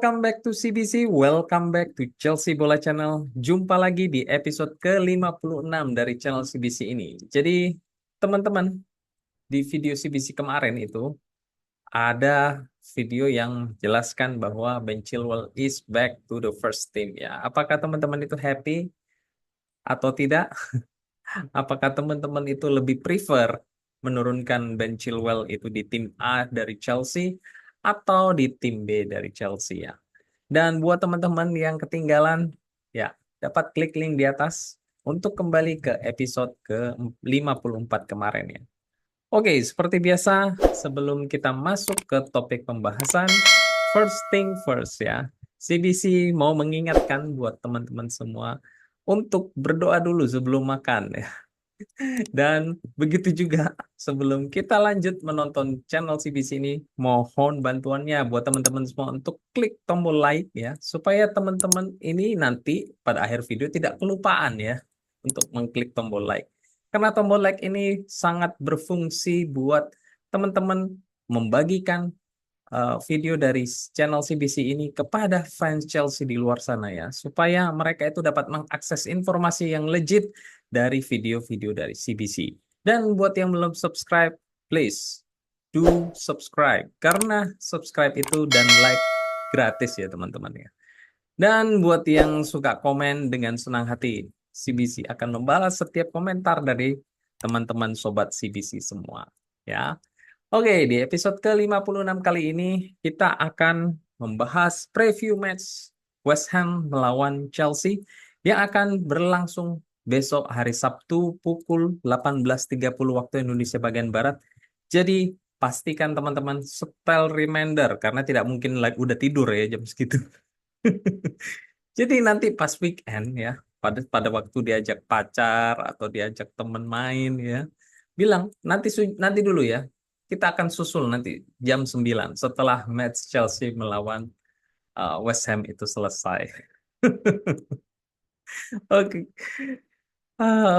Welcome back to CBC, welcome back to Chelsea Bola Channel. Jumpa lagi di episode ke-56 dari channel CBC ini. Jadi, teman-teman, di video CBC kemarin itu ada video yang jelaskan bahwa Ben Chilwell is back to the first team ya. Apakah teman-teman itu happy atau tidak? Apakah teman-teman itu lebih prefer menurunkan Ben Chilwell itu di tim A dari Chelsea atau di tim B dari Chelsea ya? Dan buat teman-teman yang ketinggalan, ya dapat klik link di atas untuk kembali ke episode ke-54 kemarin ya. Oke, seperti biasa, sebelum kita masuk ke topik pembahasan, first thing first ya. CBC mau mengingatkan buat teman-teman semua untuk berdoa dulu sebelum makan ya. Dan begitu juga sebelum kita lanjut menonton channel CBC ini, mohon bantuannya buat teman-teman semua untuk klik tombol like ya, supaya teman-teman ini nanti pada akhir video tidak kelupaan ya untuk mengklik tombol like. Karena tombol like ini sangat berfungsi buat teman-teman membagikan video dari channel CBC ini kepada fans Chelsea di luar sana ya, supaya mereka itu dapat mengakses informasi yang legit dari video-video dari CBC. Dan buat yang belum subscribe, please do subscribe karena subscribe itu dan like gratis ya teman-teman ya. Dan buat yang suka komen, dengan senang hati CBC akan membalas setiap komentar dari teman-teman sobat CBC semua ya. Oke, di episode ke-56 kali ini kita akan membahas preview match West Ham melawan Chelsea yang akan berlangsung besok hari Sabtu pukul 18.30 waktu Indonesia bagian Barat. Jadi pastikan teman-teman setel reminder karena tidak mungkin udah tidur ya jam segitu. Jadi nanti pas weekend ya, pada waktu diajak pacar atau diajak temen main ya, bilang nanti dulu ya. Kita akan susul nanti jam 9 setelah match Chelsea melawan West Ham itu selesai. Oke.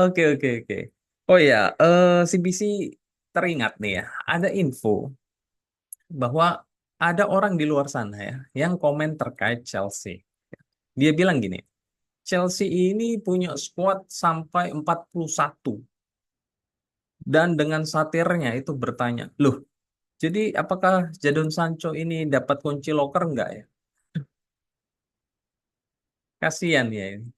Oke, oke, oke. Oh ya, CBC teringat nih ya, ada info bahwa ada orang di luar sana ya yang komen terkait Chelsea. Dia bilang gini, Chelsea ini punya squad sampai 41 dan dengan satirnya itu bertanya, loh, jadi apakah Jadon Sancho ini dapat kunci loker enggak ya? Kasihan ya ini.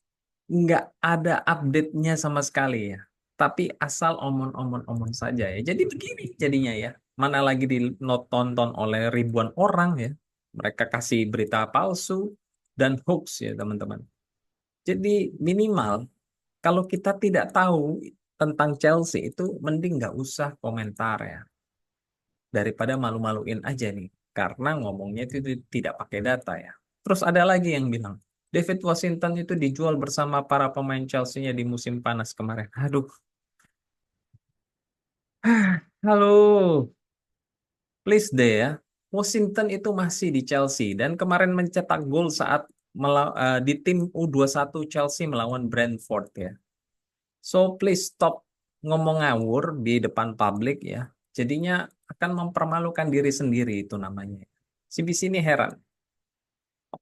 Nggak ada update-nya sama sekali ya. Tapi asal omon-omon-omon saja ya. Jadi begini jadinya ya. Mana lagi ditonton oleh ribuan orang ya. Mereka kasih berita palsu dan hoax ya teman-teman. Jadi minimal kalau kita tidak tahu tentang Chelsea itu mending nggak usah komentar ya. Daripada malu-maluin aja nih. Karena ngomongnya itu tidak pakai data ya. Terus ada lagi yang bilang, David Washington itu dijual bersama para pemain Chelsea-nya di musim panas kemarin. Aduh, halo, please deh ya. Washington itu masih di Chelsea dan kemarin mencetak gol saat di tim U21 Chelsea melawan Brentford ya. So please stop ngomong ngawur di depan publik ya. Jadinya akan mempermalukan diri sendiri itu namanya. CBC ini heran.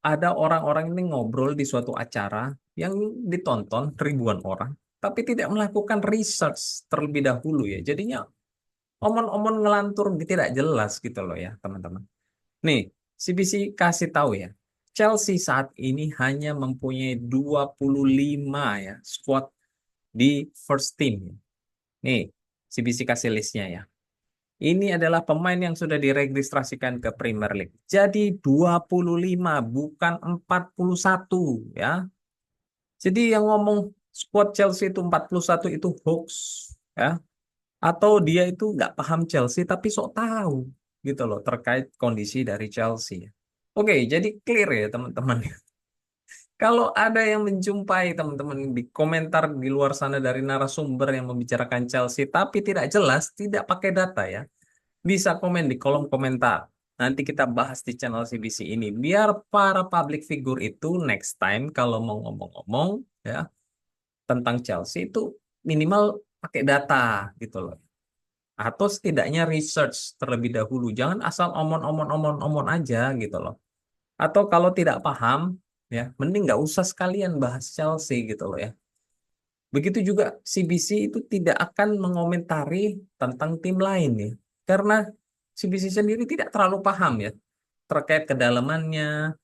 Ada orang-orang ini ngobrol di suatu acara yang ditonton ribuan orang, tapi tidak melakukan research terlebih dahulu ya. Jadinya omon-omon ngelantur tidak jelas gitu loh ya teman-teman. Nih, CBC kasih tahu ya. Chelsea saat ini hanya mempunyai 25 ya squad di first team. Nih, CBC kasih listnya ya. Ini adalah pemain yang sudah diregistrasikan ke Premier League. Jadi 25 bukan 41 ya. Jadi yang ngomong squad Chelsea itu 41 itu hoax ya. Atau dia itu nggak paham Chelsea tapi sok tahu gitu loh terkait kondisi dari Chelsea. Oke, jadi clear ya teman-teman. Kalau ada yang menjumpai teman-teman di komentar di luar sana dari narasumber yang membicarakan Chelsea tapi tidak jelas, tidak pakai data ya, bisa komen di kolom komentar. Nanti kita bahas di channel CBC ini. Biar para public figure itu next time kalau mau ngomong-ngomong ya tentang Chelsea itu minimal pakai data gitu loh. Atau setidaknya research terlebih dahulu. Jangan asal omon-omon-omon-omon aja gitu loh. Atau kalau tidak paham, ya mending nggak usah sekalian bahas Chelsea gitu loh ya. Begitu juga CBC itu tidak akan mengomentari tentang tim lain ya. Karena CBC sendiri tidak terlalu paham ya terkait kedalamannya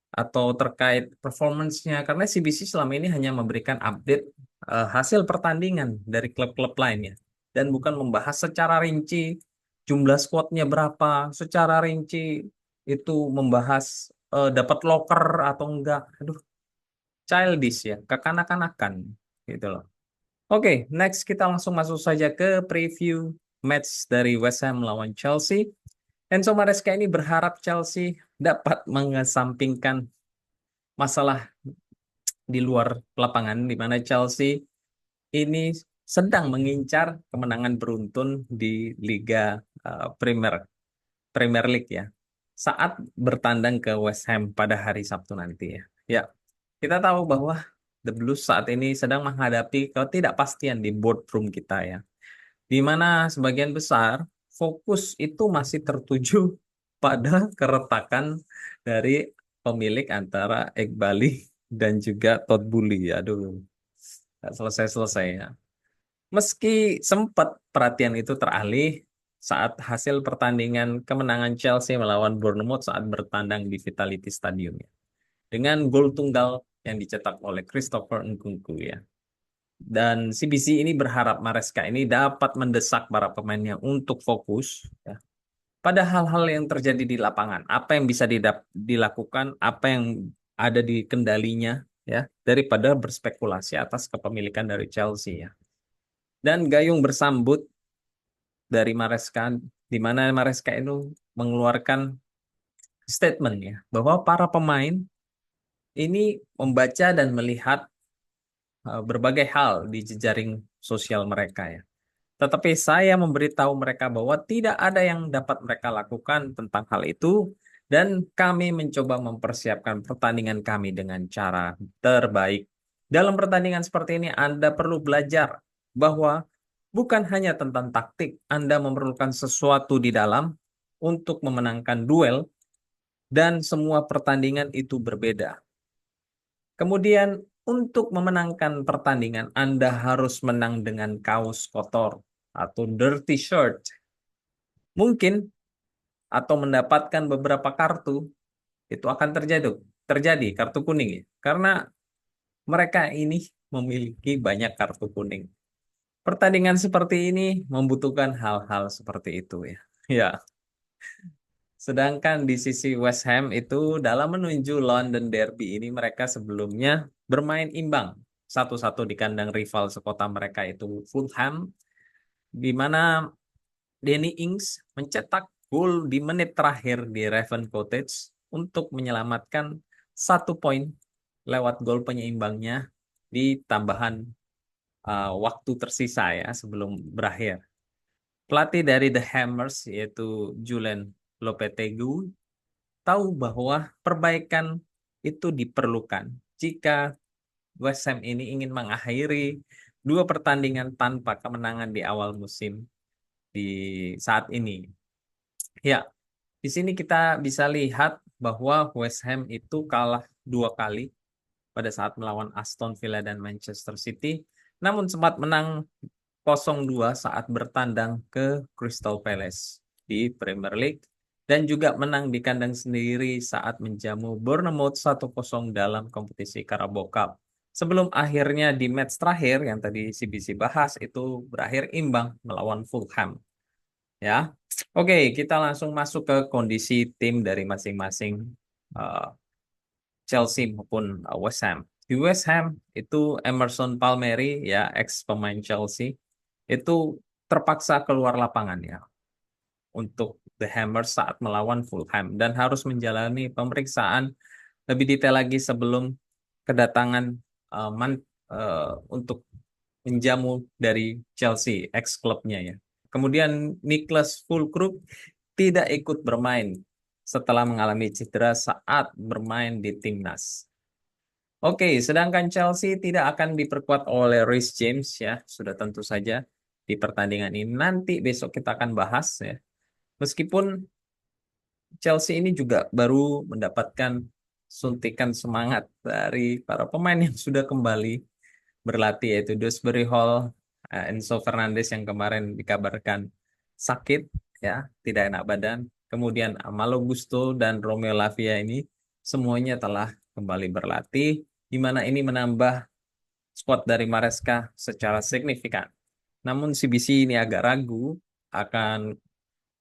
atau terkait performance-nya. Karena CBC selama ini hanya memberikan update hasil pertandingan dari klub-klub lainnya. Dan bukan membahas secara rinci jumlah squad-nya berapa, secara rinci itu membahas dapat locker atau enggak. Aduh, childish ya, kekanak-kanakan gitu loh. Oke, next kita langsung masuk saja ke preview match dari West Ham melawan Chelsea. Enzo Maresca ini berharap Chelsea dapat mengesampingkan masalah di luar lapangan, di mana Chelsea ini sedang mengincar kemenangan beruntun di Liga Premier Premier League ya, saat bertandang ke West Ham pada hari Sabtu nanti ya. Ya, kita tahu bahwa The Blues saat ini sedang menghadapi ketidakpastian di boardroom kita ya, di mana sebagian besar fokus itu masih tertuju pada keretakan dari pemilik antara Eghbali dan juga Todd Boehly. Aduh, nggak selesai-selesai ya. Meski sempat perhatian itu teralih saat hasil pertandingan kemenangan Chelsea melawan Bournemouth saat bertandang di Vitality Stadium ya, dengan gol tunggal yang dicetak oleh Christopher Nkunku ya. Dan CBC ini berharap Maresca ini dapat mendesak para pemainnya untuk fokus ya, pada hal-hal yang terjadi di lapangan. Apa yang bisa dilakukan, apa yang ada di kendalinya ya, daripada berspekulasi atas kepemilikan dari Chelsea ya. Dan gayung bersambut dari Maresca, di mana Maresca itu mengeluarkan statement ya, bahwa para pemain ini membaca dan melihat berbagai hal di jejaring sosial mereka ya. Tetapi saya memberitahu mereka bahwa tidak ada yang dapat mereka lakukan tentang hal itu, dan kami mencoba mempersiapkan pertandingan kami dengan cara terbaik. Dalam pertandingan seperti ini, Anda perlu belajar bahwa bukan hanya tentang taktik, Anda memerlukan sesuatu di dalam untuk memenangkan duel, dan semua pertandingan itu berbeda. Kemudian, untuk memenangkan pertandingan, Anda harus menang dengan kaos kotor atau dirty shirt. Mungkin atau mendapatkan beberapa kartu itu akan terjadi kartu kuning ya. Karena mereka ini memiliki banyak kartu kuning. Pertandingan seperti ini membutuhkan hal-hal seperti itu ya. Ya, sedangkan di sisi West Ham itu dalam menuju London Derby ini mereka sebelumnya bermain imbang 1-1 di kandang rival sekota mereka itu Fulham, di mana Danny Ings mencetak gol di menit terakhir di Raven Cottage untuk menyelamatkan 1 poin lewat gol penyeimbangnya di tambahan waktu tersisa ya sebelum berakhir. Pelatih dari The Hammers yaitu Julen Lopetegui tahu bahwa perbaikan itu diperlukan jika West Ham ini ingin mengakhiri 2 pertandingan tanpa kemenangan di awal musim di saat ini. Ya, di sini kita bisa lihat bahwa West Ham itu kalah 2 kali pada saat melawan Aston Villa dan Manchester City, namun sempat menang 0-2 saat bertandang ke Crystal Palace di Premier League, dan juga menang di kandang sendiri saat menjamu Bournemouth 1-0 dalam kompetisi Carabao Cup. Sebelum akhirnya di match terakhir yang tadi CBC bahas itu berakhir imbang melawan Fulham. Ya, oke, kita langsung masuk ke kondisi tim dari masing-masing uh, Chelsea maupun West Ham. Di West Ham itu Emerson Palmieri ya ex pemain Chelsea itu terpaksa keluar lapangan ya untuk The Hammers saat melawan Fulham dan harus menjalani pemeriksaan lebih detail lagi sebelum kedatangan untuk menjamu dari Chelsea ex klubnya ya. Kemudian Niklas Füllkrug tidak ikut bermain setelah mengalami cedera saat bermain di timnas. Oke, sedangkan Chelsea tidak akan diperkuat oleh Reece James ya, sudah tentu saja di pertandingan ini. Nanti besok kita akan bahas ya. Meskipun Chelsea ini juga baru mendapatkan suntikan semangat dari para pemain yang sudah kembali berlatih, yaitu Dewsbury Hall, Enzo Fernandez yang kemarin dikabarkan sakit, ya, tidak enak badan. Kemudian Malo Gusto dan Romeo Lavia ini semuanya telah kembali berlatih, di mana ini menambah squad dari Maresca secara signifikan. Namun CBC ini agak ragu akan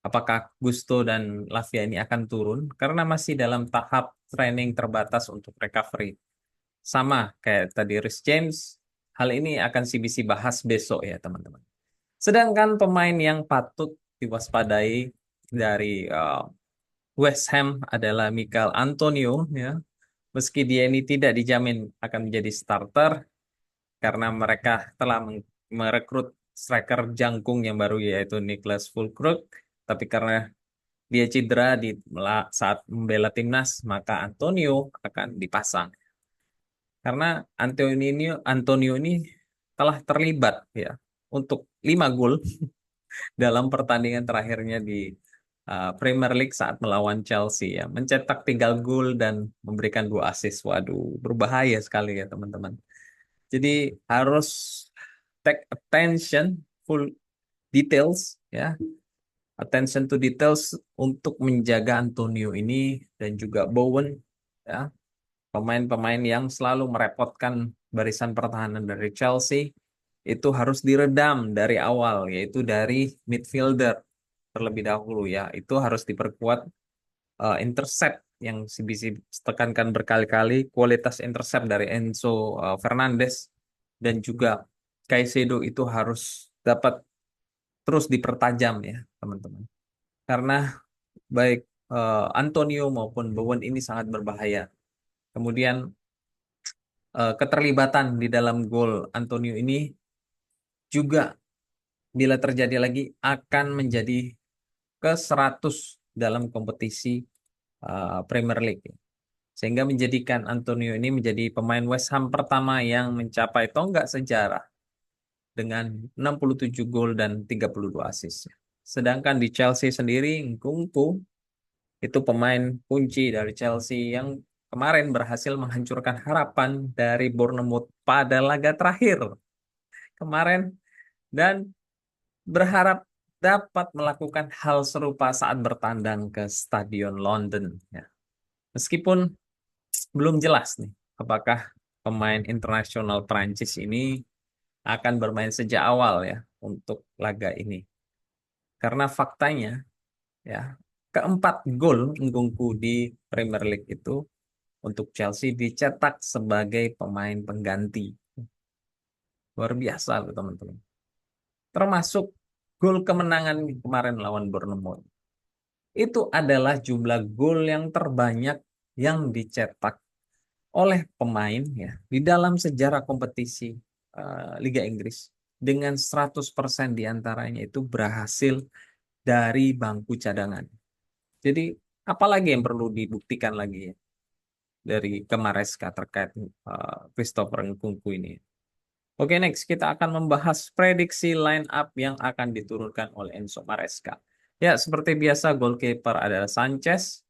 apakah Gusto dan Lavia ini akan turun karena masih dalam tahap training terbatas untuk recovery. Sama kayak tadi Rhys James, hal ini akan CBC bahas besok ya teman-teman. Sedangkan pemain yang patut diwaspadai dari West Ham adalah Mikel Antonio, ya. Meski dia ini tidak dijamin akan menjadi starter karena mereka telah merekrut striker jangkung yang baru yaitu Niklas Füllkrug, tapi karena dia cedera saat membela timnas, maka Antonio akan dipasang. Karena Antonio ini telah terlibat ya untuk 5 gol dalam pertandingan terakhirnya di Premier League saat melawan Chelsea, ya. Mencetak 3 gol dan memberikan 2 assist. Waduh, berbahaya sekali ya teman-teman. Jadi harus take attention, full details, ya. Attention to details untuk menjaga Antonio ini dan juga Bowen, ya. Pemain-pemain yang selalu merepotkan barisan pertahanan dari Chelsea itu harus diredam dari awal, yaitu dari midfielder terlebih dahulu, ya. Itu harus diperkuat, intercept yang bisa tekankan berkali-kali, kualitas intercept dari Enzo Fernandez dan juga Caicedo itu harus dapat terus dipertajam ya teman-teman. Karena baik Antonio maupun Bowen ini sangat berbahaya. Kemudian keterlibatan di dalam gol Antonio ini juga bila terjadi lagi akan menjadi ke 100 dalam kompetisi Premier League. Sehingga menjadikan Antonio ini menjadi pemain West Ham pertama yang mencapai tonggak sejarah dengan 67 gol dan 32 assist. Sedangkan di Chelsea sendiri, Nkunku itu pemain kunci dari Chelsea yang kemarin berhasil menghancurkan harapan dari Bournemouth pada laga terakhir kemarin dan berharap dapat melakukan hal serupa saat bertandang ke Stadion London. Ya. Meskipun belum jelas nih apakah pemain internasional Prancis ini akan bermain sejak awal ya untuk laga ini. Karena faktanya ya keempat gol Nkunku di Premier League itu untuk Chelsea dicetak sebagai pemain pengganti. Luar biasa loh teman-teman. Termasuk gol kemenangan kemarin lawan Bournemouth. Itu adalah jumlah gol yang terbanyak yang dicetak oleh pemain ya di dalam sejarah kompetisi Liga Inggris dengan 100% diantaranya itu berhasil dari bangku cadangan. Jadi apalagi yang perlu dibuktikan lagi ya dari Kemareska terkait Christopher Nkunku ini. Oke, next kita akan membahas prediksi line up yang akan diturunkan oleh Enzo Maresca. Ya, seperti biasa goalkeeper adalah Sanchez,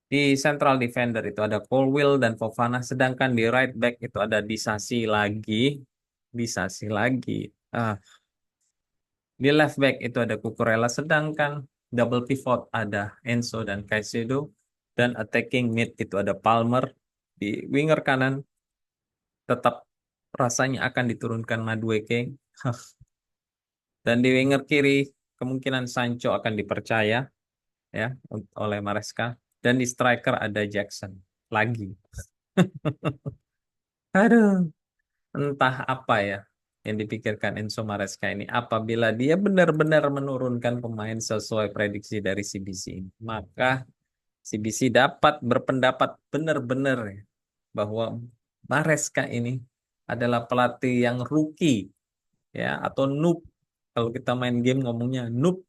di central defender itu ada Colwill dan Fofana, sedangkan di right back itu ada Disasi lagi. Ah, di left back itu ada Cucurella, sedangkan double pivot ada Enzo dan Caicedo, dan attacking mid itu ada Palmer. Di winger kanan tetap rasanya akan diturunkan Madueke. Dan di winger kiri kemungkinan Sancho akan dipercaya ya oleh Maresca. Dan di striker ada Jackson lagi. Aduh, entah apa ya yang dipikirkan Enzo Maresca ini. Apabila dia benar-benar menurunkan pemain sesuai prediksi dari CBC ini, maka CBC dapat berpendapat benar-benar ya, bahwa Maresca ini adalah pelatih yang rookie ya atau noob. Kalau kita main game ngomongnya noob.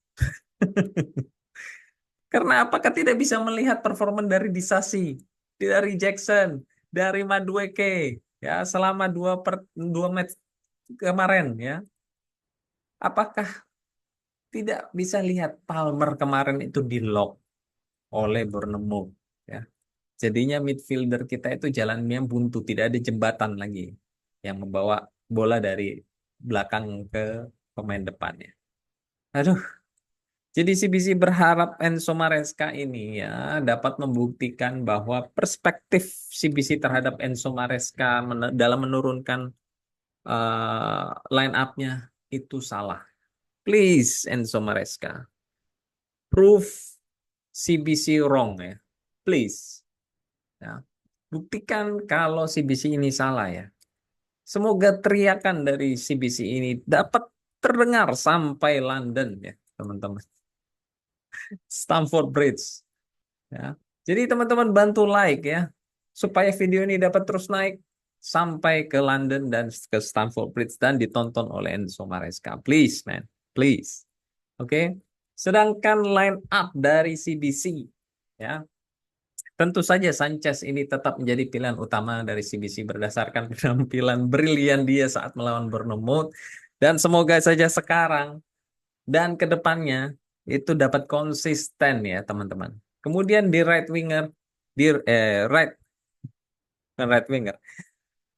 Karena apakah tidak bisa melihat performa dari Disasi, dari Jackson, dari Madueke ya selama dua match kemarin ya. Apakah tidak bisa lihat Palmer kemarin itu di lock oleh Bournemouth. Ya. Jadinya midfielder kita itu jalannya buntu, tidak ada jembatan lagi yang membawa bola dari belakang ke pemain depannya. Aduh, jadi CBC berharap Enzo Maresca ini ya dapat membuktikan bahwa perspektif CBC terhadap Enzo Maresca dalam menurunkan line up-nya itu salah. Please Enzo Maresca, prove CBC wrong ya. Please. Ya. Buktikan kalau CBC ini salah ya. Semoga teriakan dari CBC ini dapat terdengar sampai London ya, teman-teman. Stamford Bridge ya. Jadi teman-teman bantu like ya supaya video ini dapat terus naik sampai ke London dan ke Stamford Bridge dan ditonton oleh Enzo Maresca. Please, man. Please. Oke. Sedangkan line up dari CBC ya, tentu saja Sanchez ini tetap menjadi pilihan utama dari CBC berdasarkan penampilan brilian dia saat melawan Bournemouth dan semoga saja sekarang dan ke depannya itu dapat konsisten ya teman-teman. Kemudian di right winger, di right winger,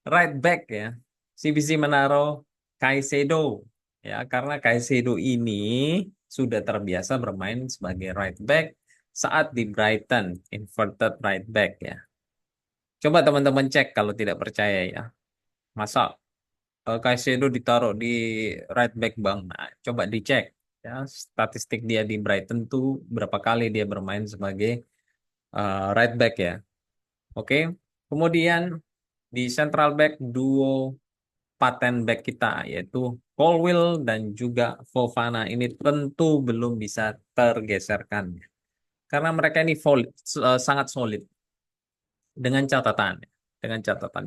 right back ya, CBC menaruh Caicedo ya karena Caicedo ini sudah terbiasa bermain sebagai right back saat di Brighton, inverted right back ya. Coba teman-teman cek kalau tidak percaya ya. Masa Caicedo ditaruh di right back bang? Nah, coba dicek ya statistik dia di Brighton tuh berapa kali dia bermain sebagai right back ya. Oke. Kemudian di central back duo paten back kita yaitu Colwill dan juga Fofana ini tentu belum bisa tergeserkan karena mereka ini sangat solid dengan catatan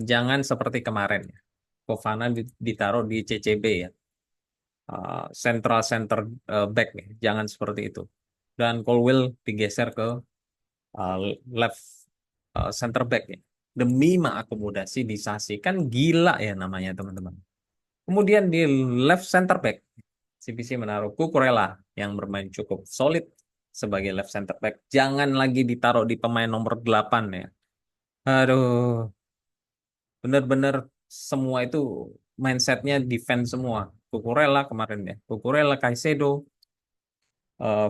jangan seperti kemarin ya. Fofana ditaruh di CCB ya, central center back ya. Jangan seperti itu. Dan Colwill digeser ke uh, left center back ya. Demi mengakomodasi di Sasi. Kan gila ya namanya teman-teman. Kemudian di left center back, CBC menaruh Cucurella yang bermain cukup solid sebagai left center back. Jangan lagi ditaruh di pemain nomor 8 ya. Aduh, benar-benar semua itu mindsetnya defense semua. Cucurella kemarin ya. Cucurella, Caicedo,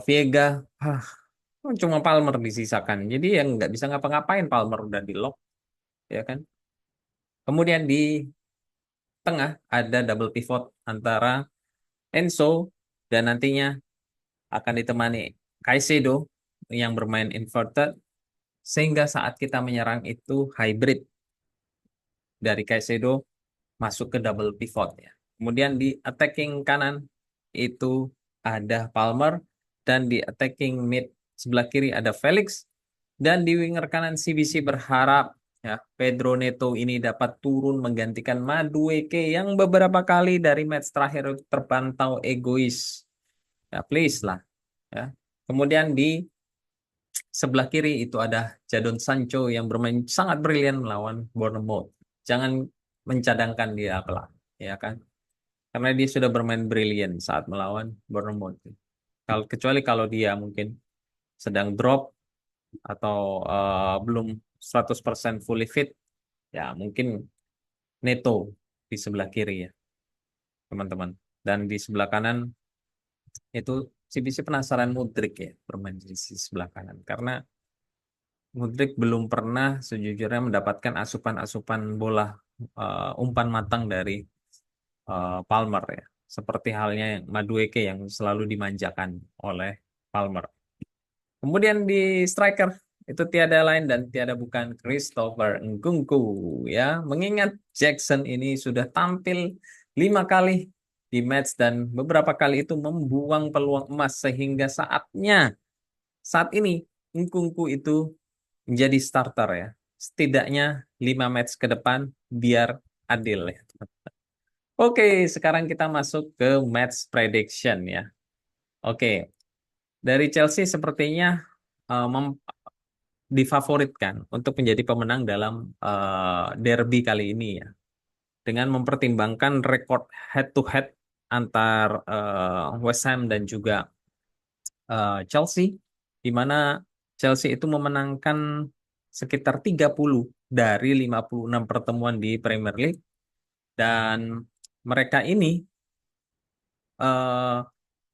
Viega, cuma Palmer disisakan. Jadi yang nggak bisa ngapa-ngapain Palmer udah di lock, ya kan. Kemudian di tengah ada double pivot antara Enzo dan nantinya akan ditemani Caicedo yang bermain inverted sehingga saat kita menyerang itu hybrid dari Caicedo masuk ke double pivot ya. Kemudian di attacking kanan itu ada Palmer dan di attacking mid sebelah kiri ada Felix dan di winger kanan CBC berharap ya Pedro Neto ini dapat turun menggantikan Madueke yang beberapa kali dari match terakhir terpantau egois. Ya please lah ya. Kemudian di sebelah kiri itu ada Jadon Sancho yang bermain sangat brilian melawan Bournemouth. Jangan mencadangkan dia pelan, ya kan? Karena dia sudah bermain brilian saat melawan Bournemouth. Kalau kecuali kalau dia mungkin sedang drop atau belum 100% fully fit, ya mungkin Neto di sebelah kiri ya, teman-teman. Dan di sebelah kanan itu CBC penasaran Mudryk ya bermain di sisi sebelah kanan karena Mudryk belum pernah sejujurnya mendapatkan asupan-asupan bola umpan matang dari Palmer ya. Seperti halnya yang Madueke yang selalu dimanjakan oleh Palmer. Kemudian di striker itu tiada lain dan tiada bukan Christopher Nkunku ya. Mengingat Jackson ini sudah tampil 5 kali di match dan beberapa kali itu membuang peluang emas sehingga saat ini Nkunku itu menjadi starter ya. Setidaknya 5 match ke depan biar adil ya. Oke, sekarang kita masuk ke match prediction ya. Oke, dari Chelsea sepertinya eh, mem- difavoritkan untuk menjadi pemenang dalam derby kali ini ya. Dengan mempertimbangkan rekor head to head antar West Ham dan juga Chelsea, di mana Chelsea itu memenangkan sekitar 30 dari 56 pertemuan di Premier League dan mereka ini eh,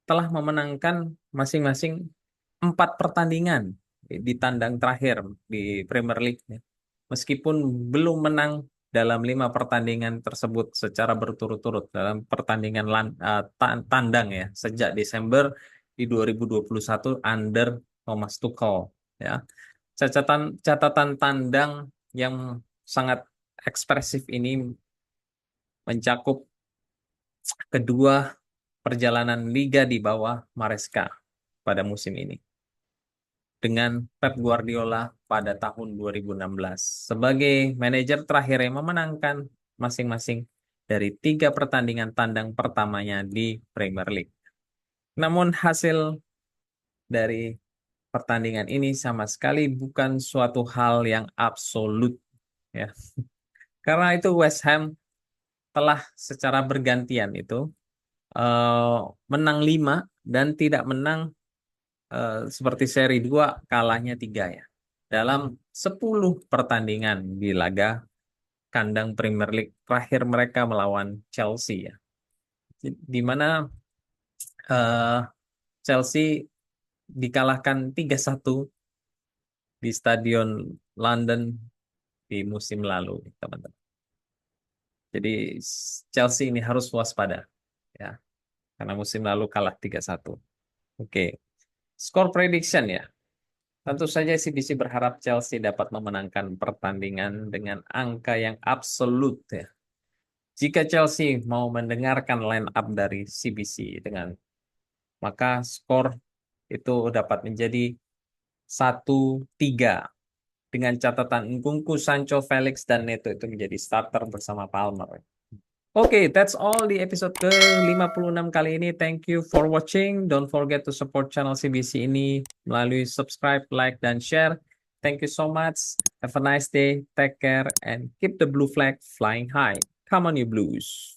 telah memenangkan masing-masing 4 pertandingan di tandang terakhir di Premier League, ya. Meskipun belum menang dalam 5 pertandingan tersebut secara berturut-turut dalam pertandingan tandang ya sejak Desember di 2021 under Thomas Tuchel, ya. Catatan tandang yang sangat ekspresif ini mencakup kedua perjalanan liga di bawah Maresca pada musim ini dengan Pep Guardiola pada tahun 2016 sebagai manajer terakhir yang memenangkan masing-masing dari 3 pertandingan tandang pertamanya di Premier League. Namun hasil dari pertandingan ini sama sekali bukan suatu hal yang absolut, ya. Karena itu West Ham telah secara bergantian itu eh, menang 5 dan tidak menang, seperti seri 2 kalahnya 3, ya. Dalam 10 pertandingan di laga kandang Premier League terakhir mereka melawan Chelsea, ya. Di mana eh, Chelsea dikalahkan 3-1 di Stadion London di musim lalu, teman-teman. Jadi Chelsea ini harus waspada, ya, karena musim lalu kalah 3-1. Oke, skor prediction, ya. Tentu saja CBC berharap Chelsea dapat memenangkan pertandingan dengan angka yang absolut, ya. Jika Chelsea mau mendengarkan line up dari CBC maka skor itu dapat menjadi 1-3 dengan catatan Nkunku, Sancho, Felix, dan Neto itu menjadi starter bersama Palmer. Oke, that's all di episode ke-56 kali ini. Thank you for watching. Don't forget to support channel CBC ini melalui subscribe, like, dan share. Thank you so much. Have a nice day. Take care and keep the blue flag flying high. Come on, you blues.